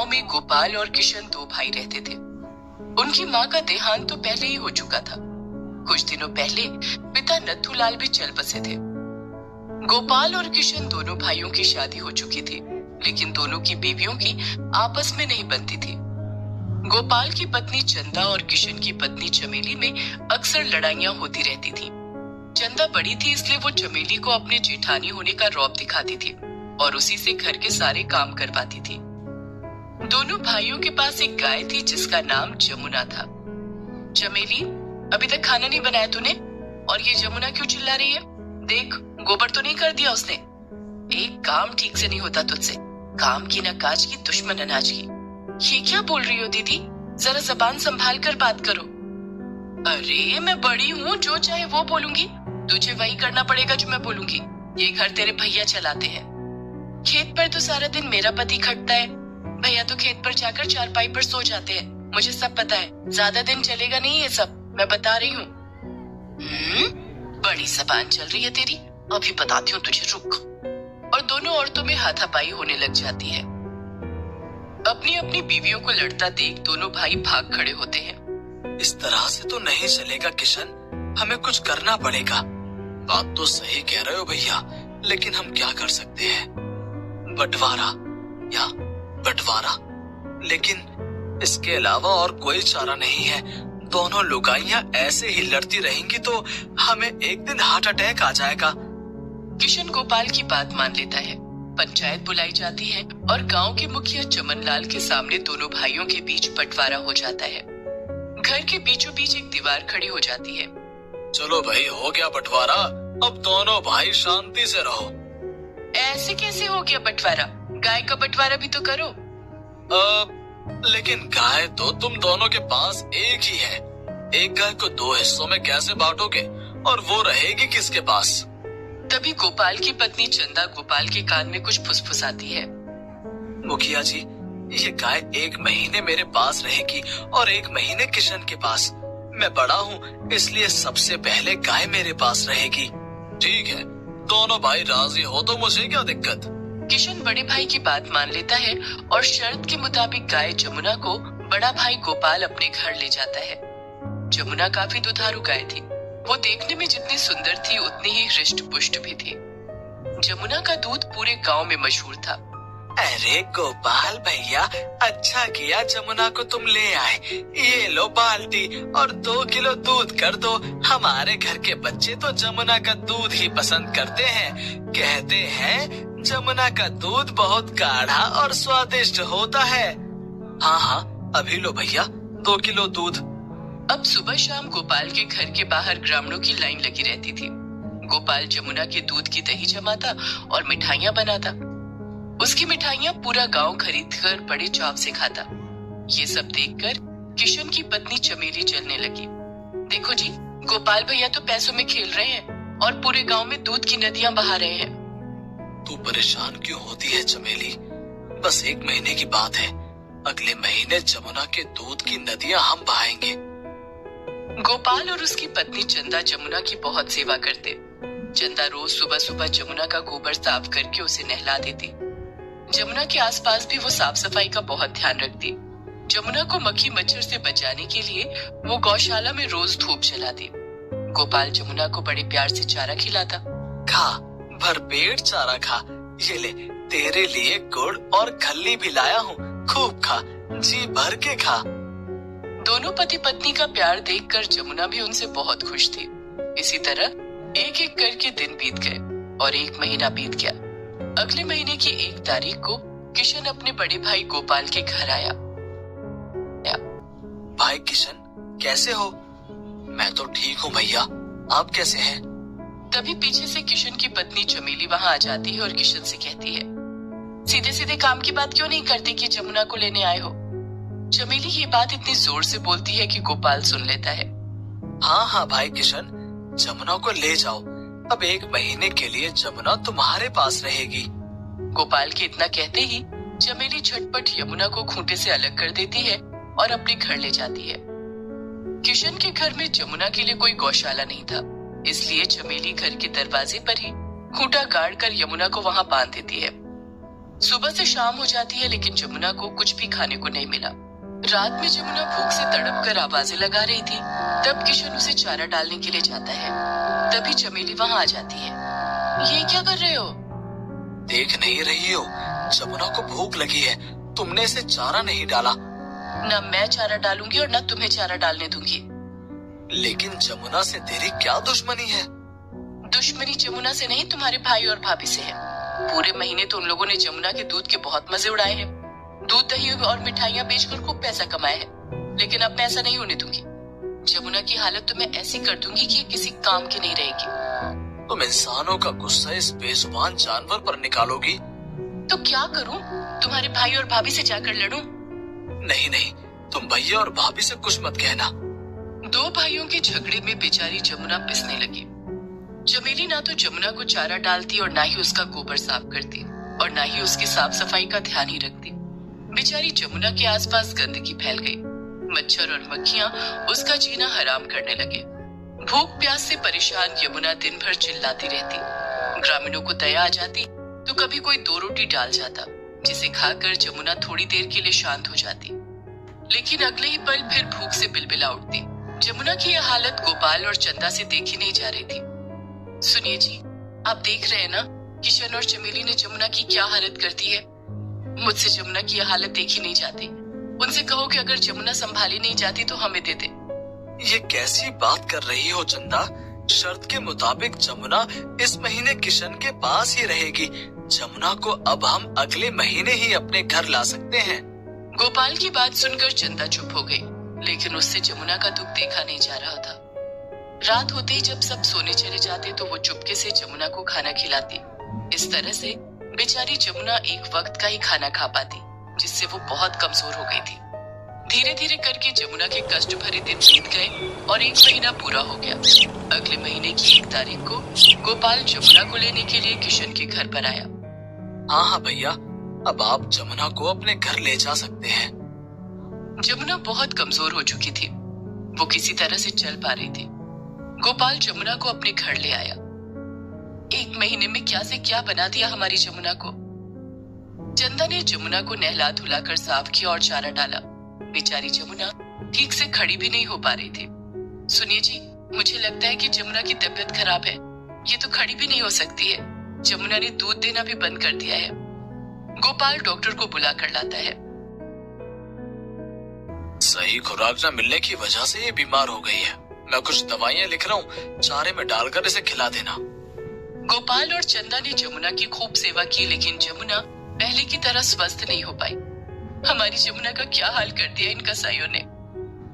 गांव में गोपाल और किशन दो भाई रहते थे। उनकी माँ का देहांत तो पहले ही हो चुका था। कुछ दिनों पहले पिता नथुलाल भी चल बसे थे। गोपाल और किशन दोनों भाइयों की शादी हो चुकी थी, लेकिन दोनों की बीवियों की आपस में नहीं बनती थी। गोपाल की पत्नी चंदा और किशन की पत्नी चमेली में अक्सर लड़ाइयां होती रहती थी। चंदा बड़ी थी, इसलिए वो चमेली को अपने जेठानी होने का रौब दिखाती थी और उसी से घर के सारे काम करवाती थी। दोनों भाइयों के पास एक गाय थी जिसका नाम जमुना था। चमेली, अभी तक खाना नहीं बनाया तूने? और ये जमुना क्यों चिल्ला रही है? देख, गोबर तो नहीं कर दिया उसने? एक काम ठीक से नहीं होता तुझसे। काम की न काज की, दुश्मन अनाज की। ये क्या बोल रही हो दीदी? जरा जबान संभाल कर बात करो। अरे मैं बड़ी हूँ, जो चाहे वो बोलूंगी। तुझे वही करना पड़ेगा जो मैं बोलूंगी। ये घर तेरे भैया चलाते हैं। खेत पर तो सारा दिन मेरा पति खटता है। भैया तो खेत पर जाकर चारपाई पर सो जाते हैं। मुझे सब पता है। ज्यादा दिन चलेगा नहीं ये सब, मैं बता रही हूँ। बड़ी जबान चल रही है तेरी, अभी बताती हूँ तुझे, रुक। और दोनों औरतों में हाथापाई होने लग जाती है। अपनी अपनी बीवियों को लड़ता देख दोनों भाई भाग खड़े होते हैं। इस तरह से तो नहीं चलेगा किशन, हमें कुछ करना पड़ेगा। बात तो सही कह रहे हो भैया, लेकिन हम क्या कर सकते हैं? बंटवारा या बंटवारा, लेकिन इसके अलावा और कोई चारा नहीं है। दोनों लुगाइयां ऐसे ही लड़ती रहेंगी तो हमें एक दिन हार्ट अटैक आ जाएगा। किशन गोपाल की बात मान लेता है। पंचायत बुलाई जाती है और गांव के मुखिया चमनलाल के सामने दोनों भाइयों के बीच बंटवारा हो जाता है। घर के बीचों बीच एक दीवार खड़ी हो जाती है। चलो भाई, हो गया बंटवारा, अब दोनों भाई शांति से रहो। ऐसे कैसे हो गया बंटवारा? गाय का बंटवारा भी तो करो। लेकिन गाय तो तुम दोनों के पास एक ही है। एक गाय को दो हिस्सों में कैसे बांटोगे? और वो रहेगी किसके पास? तभी गोपाल की पत्नी चंदा गोपाल के कान में कुछ फुसफुसाती है। मुखिया जी, ये गाय 1 महीने मेरे पास रहेगी और 1 महीने किशन के पास। मैं बड़ा हूँ, इसलिए सबसे पहले गाय मेरे पास रहेगी। ठीक है, दोनों भाई राजी हो तो मुझे क्या दिक्कत। किशन बड़े भाई की बात मान लेता है और शर्त के मुताबिक गाय जमुना को बड़ा भाई गोपाल अपने घर ले जाता है। जमुना काफी दुधारू गाय थी। वो देखने में जितनी सुंदर थी उतनी ही हृष्ट पुष्ट भी थी। जमुना का दूध पूरे गांव में मशहूर था। अरे गोपाल भैया, अच्छा किया जमुना को तुम ले आए। ये लो बाल्टी और 2 किलो दूध कर दो। हमारे घर के बच्चे तो जमुना का दूध ही पसंद करते हैं। कहते हैं जमुना का दूध बहुत गाढ़ा और स्वादिष्ट होता है। हाँ हाँ, अभी लो भैया 2 किलो दूध। अब सुबह शाम गोपाल के घर के बाहर ग्रामीणों की लाइन लगी रहती थी। गोपाल जमुना के दूध की दही जमाता और मिठाइयाँ बनाता। उसकी मिठाइयाँ पूरा गांव खरीदकर बड़े चाव से खाता। ये सब देखकर किशन की पत्नी चमेली चलने लगी। देखो जी, गोपाल भैया तो पैसों में खेल रहे हैं और पूरे गांव में दूध की नदियां बहा रहे हैं। तू परेशान क्यों होती है चमेली? बस 1 महीने की बात है। अगले महीने जमुना के दूध की नदियां हम बहाएंगे। गोपाल और उसकी पत्नी चंदा जमुना की बहुत सेवा करते। चंदा रोज सुबह सुबह जमुना का गोबर साफ करके उसे नहला देती। जमुना के आसपास भी वो साफ सफाई का बहुत ध्यान रखती। जमुना को मक्खी मच्छर से बचाने के लिए वो गौशाला में रोज धूप जलाती। गोपाल जमुना को बड़े प्यार से चारा खिलाता। खा, भरपेट चारा खा। ये ले, तेरे लिए गुड़ और खल्ली भी लाया हूँ। खूब खा, जी भर के खा। दोनों पति पत्नी का प्यार देखकर जमुना भी उनसे बहुत खुश थी। इसी तरह एक एक करके दिन बीत गए और 1 महीना बीत गया। अगले महीने की 1 तारीख को किशन अपने बड़े भाई गोपाल के घर आया। भाई किशन, कैसे हो? मैं तो ठीक हूँ भैया, आप कैसे हैं? तभी पीछे से किशन की पत्नी चमेली वहाँ आ जाती है और किशन से कहती है, सीधे सीधे काम की बात क्यों नहीं करते कि जमुना को लेने आए हो? चमेली ये बात इतनी जोर से बोलती है कि गोपाल सुन लेता है। हाँ हाँ भाई किशन, जमुना को ले जाओ। अब 1 महीने के लिए जमुना तुम्हारे पास रहेगी। गोपाल के इतना कहते ही चमेली झटपट यमुना को खूंटे से अलग कर देती है और अपने घर ले जाती है। किशन के घर में जमुना के लिए कोई गौशाला नहीं था, इसलिए चमेली घर के दरवाजे पर ही खूंटा गाड़ कर यमुना को वहाँ बांध देती है। सुबह से शाम हो जाती है लेकिन जमुना को कुछ भी खाने को नहीं मिला। रात में जमुना भूख से तड़प कर आवाजें लगा रही थी। तब किशन उसे चारा डालने के लिए जाता है। तभी चमेली वहां आ जाती है। ये क्या कर रहे हो? देख नहीं रही हो, जमुना को भूख लगी है, तुमने इसे चारा नहीं डाला। न मैं चारा डालूंगी और न तुम्हें चारा डालने दूंगी। लेकिन जमुना से तेरी क्या दुश्मनी है? दुश्मनी जमुना से नहीं, तुम्हारे भाई और भाभी से है। पूरे महीने तो उन लोगों ने जमुना के दूध के बहुत मजे उड़ाए हैं। दूध, दही और मिठाइयां बेचकर खूब पैसा कमाया है। लेकिन अब मैं ऐसा नहीं होने दूंगी। जमुना की हालत तो मैं ऐसी कर दूंगी कि ये किसी काम की नहीं रहेगी। तुम इंसानों का गुस्सा इस बेजुबान जानवर पर निकालोगी? तो क्या करूं? तुम्हारे भाई और भाभी से जाकर लड़ूं? नहीं नहीं, तुम भैया और भाभी से कुछ मत कहना। दो भाइयों के झगड़े में बेचारी जमुना पिसने लगी। चमेली ना तो जमुना को चारा डालती और ना ही उसका गोबर साफ करती और ना ही उसकी साफ सफाई का ध्यान ही रखती। बेचारी जमुना के आसपास गंदगी फैल गई। मच्छर और मक्खियां उसका जीना हराम करने लगे। भूख प्यास से परेशान यमुना दिन भर चिल्लाती रहती। ग्रामीणों को दया आ जाती तो कभी कोई 2 रोटी डाल जाता, जिसे खाकर जमुना थोड़ी देर के लिए शांत हो जाती। लेकिन अगले ही पल फिर भूख से बिलबिला उठती। जमुना की यह हालत गोपाल और चंदा से देखी नहीं जा रही थी। सुनिए जी, आप देख रहे हैं ना किशन और चमेली ने जमुना की क्या हालत कर दी है। मुझसे जमुना की यह हालत देखी नहीं जाती। उनसे कहो कि अगर जमुना संभाली नहीं जाती तो हमें दे दे। ये कैसी बात कर रही हो चंदा? शर्त के मुताबिक जमुना इस महीने किशन के पास ही रहेगी। जमुना को अब हम अगले महीने ही अपने घर ला सकते हैं। गोपाल की बात सुनकर चंदा चुप हो गई, लेकिन उससे जमुना का दुख देखा नहीं जा रहा था। रात होते ही जब सब सोने चले जाते तो वो चुपके से जमुना को खाना खिलाती। इस तरह से बेचारी जमुना एक वक्त का ही खाना खा पाती, जिससे वो बहुत कमजोर हो गई थी। धीरे धीरे करके जमुना के कष्ट भरे दिन बीत गए और 1 महीना पूरा हो गया। अगले महीने की 1 तारीख को गोपाल जमुना को लेने के लिए किशन के घर पर आया। हाँ हाँ भैया, अब आप जमुना को अपने घर ले जा सकते हैं। जमुना बहुत कमजोर हो चुकी थी। वो किसी तरह से चल पा रही थी। गोपाल जमुना को अपने घर ले आया। 1 महीने में क्या से क्या बना दिया हमारी जमुना को। चंदा ने जमुना को नहला धुलाकर साफ किया और चारा डाला। बेचारी जमुना ठीक से खड़ी भी नहीं हो पा रही थी। सुनिए जी, मुझे लगता है कि जमुना की तबीयत खराब है। ये तो खड़ी भी नहीं हो सकती है। जमुना ने दूध देना भी बंद कर दिया है। गोपाल डॉक्टर को बुला कर लाता है। सही खुराक न मिलने की वजह से ये बीमार हो गई है। मैं कुछ दवाइयाँ लिख रहा हूँ, चारे में डालकर इसे खिला देना। गोपाल और चंदा ने जमुना की खूब सेवा की, लेकिन जमुना पहले की तरह स्वस्थ नहीं हो पाई। हमारी जमुना का क्या हाल कर दिया इन कसाईयों ने।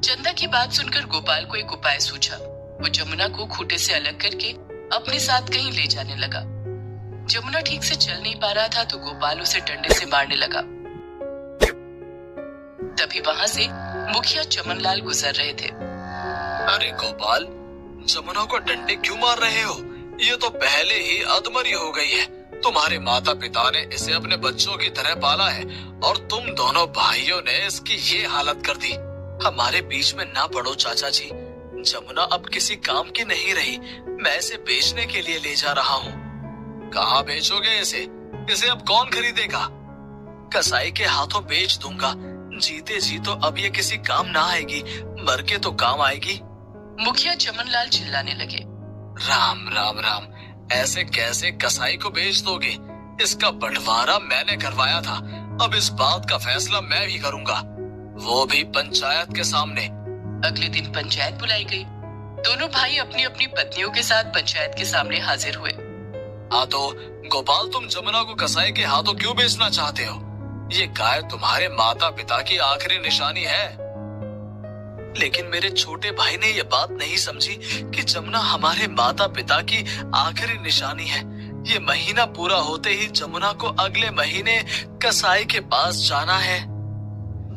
चंदा की बात सुनकर गोपाल को एक उपाय सूझा। वो जमुना को खूंटे से अलग करके अपने साथ कहीं ले जाने लगा। जमुना ठीक से चल नहीं पा रहा था तो गोपाल उसे डंडे से मारने लगा। तभी वहां से मुखिया चमनलाल गुजर रहे थे। अरे गोपाल, जमुना को डंडे क्यों मार रहे हो? ये तो पहले ही अधमरी हो गई है। तुम्हारे माता पिता ने इसे अपने बच्चों की तरह पाला है और तुम दोनों भाइयों ने इसकी ये हालत कर दी। हमारे बीच में ना पड़ो चाचा जी। जमुना अब किसी काम की नहीं रही। मैं इसे बेचने के लिए ले जा रहा हूँ। कहाँ बेचोगे इसे? इसे अब कौन खरीदेगा? कसाई के हाथों बेच दूंगा। जीते जी तो अब ये किसी काम ना आएगी, मर के तो काम आएगी। मुखिया चमनलाल चिल्लाने लगे। राम राम राम, ऐसे कैसे कसाई को बेच दोगे? इसका बंटवारा मैंने करवाया था। अब इस बात का फैसला मैं भी करूंगा, वो भी पंचायत के सामने। अगले दिन पंचायत बुलाई गई। दोनों भाई अपनी अपनी पत्नियों के साथ पंचायत के सामने हाजिर हुए। हाँ तो गोपाल, तुम जमुना को कसाई के हाथों क्यों बेचना चाहते हो? ये गाय तुम्हारे माता पिता की आखिरी निशानी है। लेकिन मेरे छोटे भाई ने ये बात नहीं समझी कि जमुना हमारे माता पिता की आखिरी निशानी है। ये महीना पूरा होते ही जमुना को अगले महीने कसाई के पास जाना है,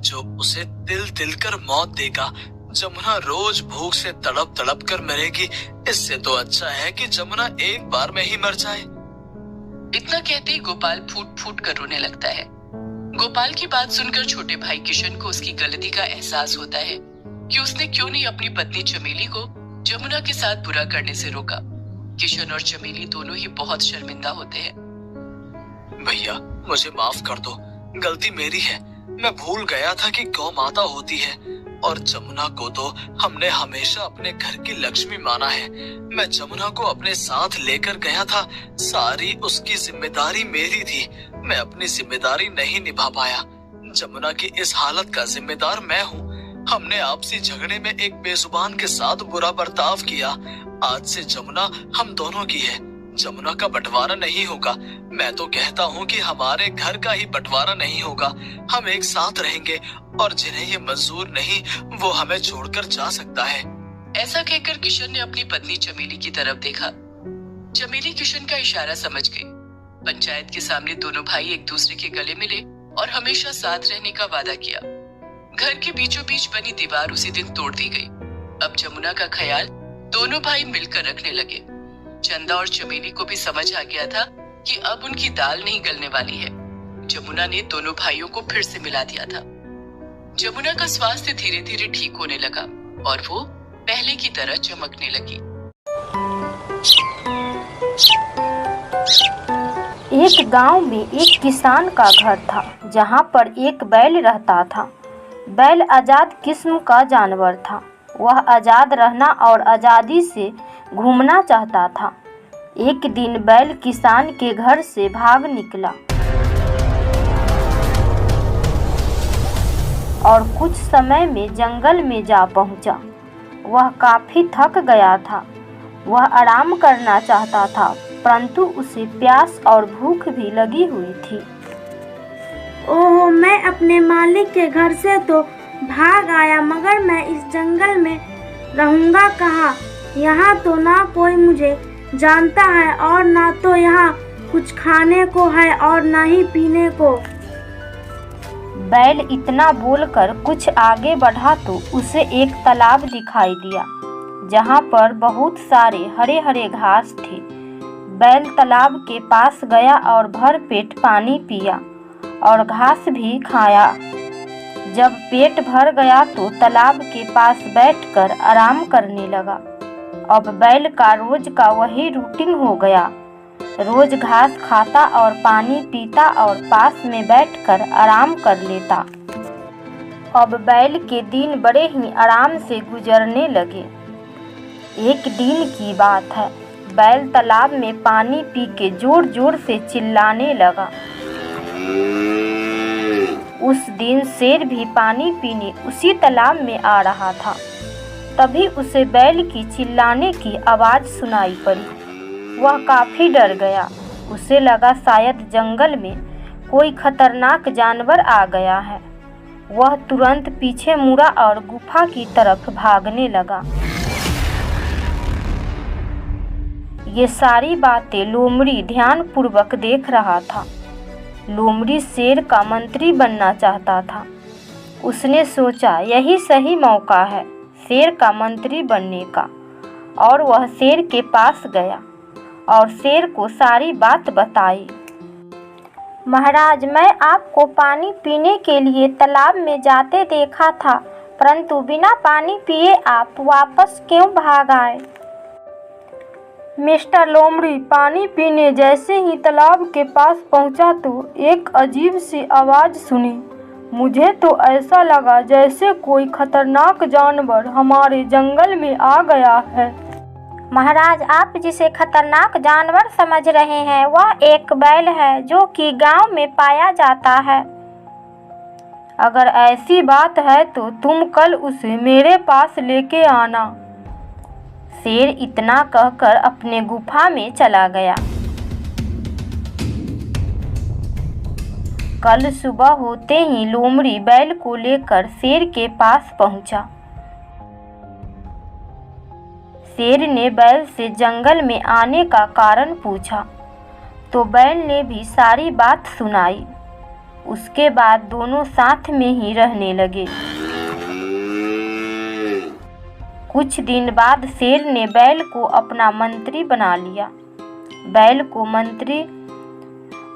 जो उसे तिल तिल कर मौत देगा। जमुना रोज भूख से तड़प तड़प कर मरेगी। इससे तो अच्छा है कि जमुना एक बार में ही मर जाए। इतना कहते ही गोपाल फूट फूट कर रोने लगता है। गोपाल की बात सुनकर छोटे भाई किशन को उसकी गलती का एहसास होता है कि उसने क्यों नहीं अपनी पत्नी चमेली को जमुना के साथ बुरा करने से रोका। किशन और चमेली दोनों ही बहुत शर्मिंदा होते हैं। भैया, मुझे माफ कर दो, गलती मेरी है। मैं भूल गया था कि गौ माता होती है और जमुना को तो हमने हमेशा अपने घर की लक्ष्मी माना है। मैं जमुना को अपने साथ लेकर गया था, सारी उसकी जिम्मेदारी मेरी थी। मैं अपनी जिम्मेदारी नहीं निभा पाया। जमुना की इस हालत का जिम्मेदार मैं हूँ। हमने आपसी झगड़े में एक बेजुबान के साथ बुरा बर्ताव किया। आज से जमुना हम दोनों की है। जमुना का बंटवारा नहीं होगा। मैं तो कहता हूँ कि हमारे घर का ही बंटवारा नहीं होगा। हम एक साथ रहेंगे और जिन्हें ये मंजूर नहीं वो हमें छोड़कर जा सकता है। ऐसा कहकर किशन ने अपनी पत्नी चमेली की तरफ देखा। चमेली किशन का इशारा समझ गई। पंचायत के सामने दोनों भाई एक दूसरे के गले मिले और हमेशा साथ रहने का वादा किया। घर के बीचों बीच बनी दीवार उसी दिन तोड़ दी गई। अब जमुना का ख्याल दोनों भाई मिलकर रखने लगे। चंदा और चमेली को भी समझ आ गया था कि अब उनकी दाल नहीं गलने वाली है। जमुना ने दोनों भाइयों को फिर से मिला दिया था। जमुना का स्वास्थ्य धीरे धीरे ठीक होने लगा और वो पहले की तरह चमकने लगी। एक गांव में एक किसान का घर था, जहां पर एक बैल रहता था। बैल आज़ाद किस्म का जानवर था। वह आज़ाद रहना और आज़ादी से घूमना चाहता था। एक दिन बैल किसान के घर से भाग निकला और कुछ समय में जंगल में जा पहुंचा। वह काफी थक गया था। वह आराम करना चाहता था, परंतु उसे प्यास और भूख भी लगी हुई थी। ओह, मैं अपने मालिक के घर से तो भाग आया, मगर मैं इस जंगल में रहूंगा कहाँ? यहाँ तो ना कोई मुझे जानता है और ना तो यहाँ कुछ खाने को है और ना ही पीने को। बैल इतना बोलकर कुछ आगे बढ़ा तो उसे एक तालाब दिखाई दिया, जहाँ पर बहुत सारे हरे हरे घास थे। बैल तालाब के पास गया और भर पेट पानी पिया और घास भी खाया। जब पेट भर गया तो तालाब के पास बैठकर आराम करने लगा। अब बैल का रोज का वही रूटीन हो गया। रोज घास खाता और पानी पीता और पास में बैठकर आराम कर लेता। अब बैल के दिन बड़े ही आराम से गुजरने लगे। एक दिन की बात है, बैल तालाब में पानी पी के जोर जोर से चिल्लाने लगा। उस दिन शेर भी पानी पीने उसी तालाब में आ रहा था। तभी उसे बैल की चिल्लाने की आवाज़ सुनाई पड़ी। वह काफ़ी डर गया। उसे लगा शायद जंगल में कोई खतरनाक जानवर आ गया है। वह तुरंत पीछे मुड़ा और गुफा की तरफ भागने लगा। ये सारी बातें लोमड़ी ध्यानपूर्वक देख रहा था। लोमड़ी शेर का मंत्री बनना चाहता था। उसने सोचा यही सही मौका है शेर का मंत्री बनने का, और वह शेर के पास गया और शेर को सारी बात बताई। महाराज, मैं आपको पानी पीने के लिए तालाब में जाते देखा था, परंतु बिना पानी पिए आप वापस क्यों भाग आए? मिस्टर लोमड़ी, पानी पीने जैसे ही तालाब के पास पहुंचा तो एक अजीब सी आवाज़ सुनी। मुझे तो ऐसा लगा जैसे कोई खतरनाक जानवर हमारे जंगल में आ गया है। महाराज, आप जिसे खतरनाक जानवर समझ रहे हैं वह एक बैल है जो कि गांव में पाया जाता है। अगर ऐसी बात है तो तुम कल उसे मेरे पास लेके आना। शेर इतना कहकर अपने गुफा में चला गया। कल सुबह होते ही लोमड़ी बैल को लेकर शेर के पास पहुंचा। शेर ने बैल से जंगल में आने का कारण पूछा तो बैल ने भी सारी बात सुनाई। उसके बाद दोनों साथ में ही रहने लगे। कुछ दिन बाद शेर ने बैल को अपना मंत्री बना लिया। बैल को मंत्री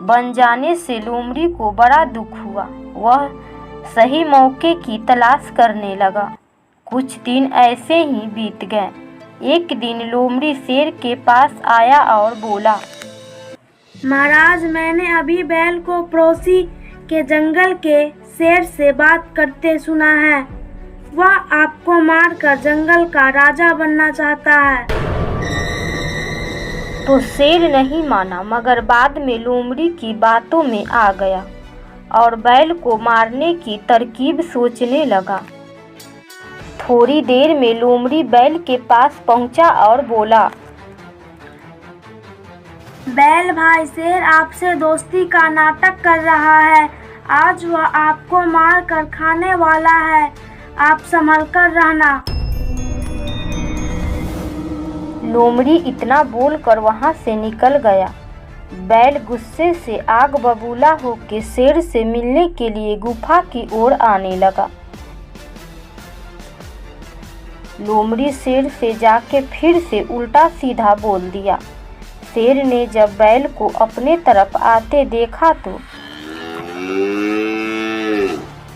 बन जाने से लोमड़ी को बड़ा दुख हुआ। वह सही मौके की तलाश करने लगा। कुछ दिन ऐसे ही बीत गए। एक दिन लोमड़ी शेर के पास आया और बोला, महाराज, मैंने अभी बैल को पड़ोसी के जंगल के शेर से बात करते सुना है। वह आपको मारकर जंगल का राजा बनना चाहता है। तो शेर नहीं माना, मगर बाद में लोमड़ी की बातों में आ गया और बैल को मारने की तरकीब सोचने लगा। थोड़ी देर में लोमड़ी बैल के पास पहुंचा और बोला, बैल भाई, शेर आपसे दोस्ती का नाटक कर रहा है। आज वह आपको मार कर खाने वाला है। आप संभल कर रहना। लोमड़ी इतना बोलकर वहां से निकल गया। बैल गुस्से से आग बबूला होकर शेर से मिलने के लिए गुफा की ओर आने लगा। लोमड़ी शेर से जाके फिर से उल्टा सीधा बोल दिया। शेर ने जब बैल को अपने तरफ आते देखा तो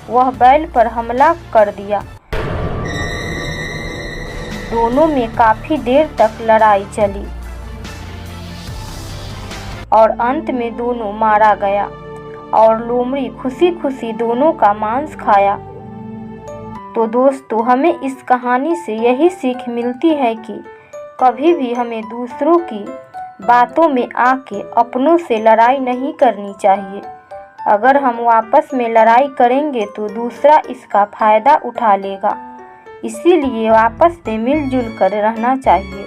वह बैल पर हमला कर दिया। दोनों में काफी देर तक लड़ाई चली और अंत में दोनों मारा गया और लोमड़ी खुशी खुशी दोनों का मांस खाया। तो दोस्तों, हमें इस कहानी से यही सीख मिलती है कि कभी भी हमें दूसरों की बातों में आके अपनों से लड़ाई नहीं करनी चाहिए। अगर हम आपस में लड़ाई करेंगे तो दूसरा इसका फायदा उठा लेगा। इसीलिए आपस में मिलजुल कर रहना चाहिए।